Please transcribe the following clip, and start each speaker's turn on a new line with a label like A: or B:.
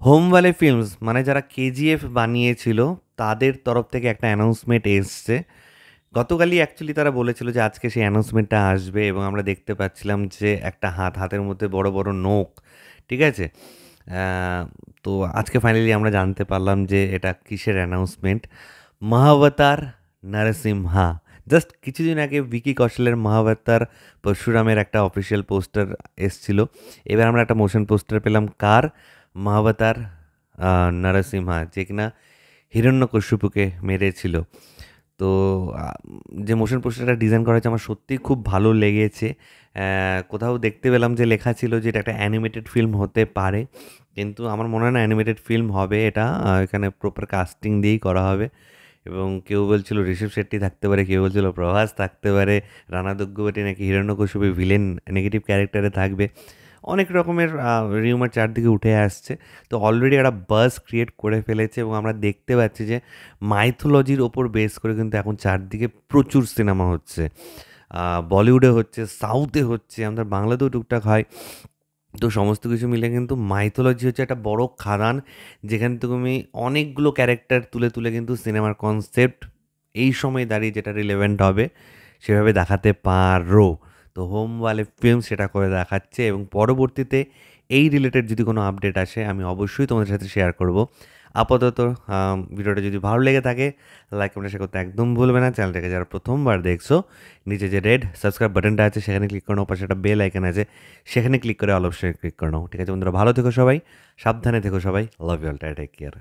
A: হোমওয়ালে films মানে যারা কেজিএফ বানিয়েছিল তাদের তরফ থেকে একটা অ্যানাউন্সমেন্ট এসছে। গতকালই অ্যাকচুয়ালি তারা বলেছিল যে আজকে সেই অ্যানাউন্সমেন্টটা আসবে এবং আমরা দেখতে পাচ্ছিলাম যে একটা হাতের মধ্যে বড় বড় নোক, ঠিক আছে? আহ, তো আজকে ফাইনালি আমরা জানতে পারলাম যে এটা কিসের অ্যানাউন্সমেন্ট। মহাবতার নরসিমহা। জাস্ট কিছুদিন আগে ভিকি কৌশলের মহাবতার পরশুরামের একটা অফিসিয়াল পোস্টার এসছিল। এবার আমরা একটা মোশন পোস্টার পেলাম কার? মহাবতার নরসিমহা, যে কিনা হিরণ্যকশ্যপুকে মেরেছিল। তো আ যে মোশন পোস্টারটা ডিজাইন করা হয়েছে আমার সত্যিই খুব ভালো লেগেছে। কোথাও দেখতে পেলাম যে লেখা ছিল যে এটা একটা অ্যানিমেটেড ফিল্ম হতে পারে। কিন্তু আমার মনে হয় না অ্যানিমেটেড ফিল্ম হবে এটা। এখানে প্রপার কাস্টিং দিয়েই করা হবে এবং কেউ বলছিল ঋষভ শেট্টি থাকতে পারে, কেউ বলছিল প্রভাস থাকতে পারে, রানা দুগ্গবাটি নাকি হিরণ্যকশিপু ভিলেন নেগেটিভ ক্যারেক্টারে থাকবে। অনেক রকমের রিউমার চারদিকে উঠে আসছে। তো অলরেডি একটা বাজ ক্রিয়েট করে ফেলেছে এবং আমরা দেখতে পাচ্ছি যে মাইথোলজির ওপর বেস করে কিন্তু এখন চারদিকে প্রচুর সিনেমা হচ্ছে। বলিউডে হচ্ছে, সাউথে হচ্ছে, আমাদের বাংলাতেও টুকটাক হয়। তো সমস্ত কিছু মিলে কিন্তু মাইথোলজি হচ্ছে একটা বড় খাদান, যেখানে তুমি অনেকগুলো ক্যারেক্টার তুলে তুলে কিন্তু সিনেমার কনসেপ্ট এই সময় দাঁড়িয়ে যেটা রিলেভেন্ট হবে সেভাবে দেখাতে পারো। তো হোমওয়ালে ফিল্ম সেটা করে দেখাচ্ছে এবং পরবর্তীতে এই রিলেটেড যদি কোনো আপডেট আসে আমি অবশ্যই তোমাদের সাথে শেয়ার করব। আপাতত ভিডিওটা যদি ভালো লেগে থাকে লাইক কমেন্ট শেয়ার করতে একদম ভুলবে না। চ্যানেলটাকে যারা প্রথমবার দেখছো, নিচে যে রেড সাবস্ক্রাইব বাটনটা আছে সেখানে ক্লিক করে নাও, পাশে একটা বেল আইকন আছে সেখানে ক্লিক করে অল অপশনে ক্লিক করে নাও। ঠিক আছে বন্ধুরা, ভালো থেকো সবাই, সাবধানে থেকো সবাই, love you all, take care.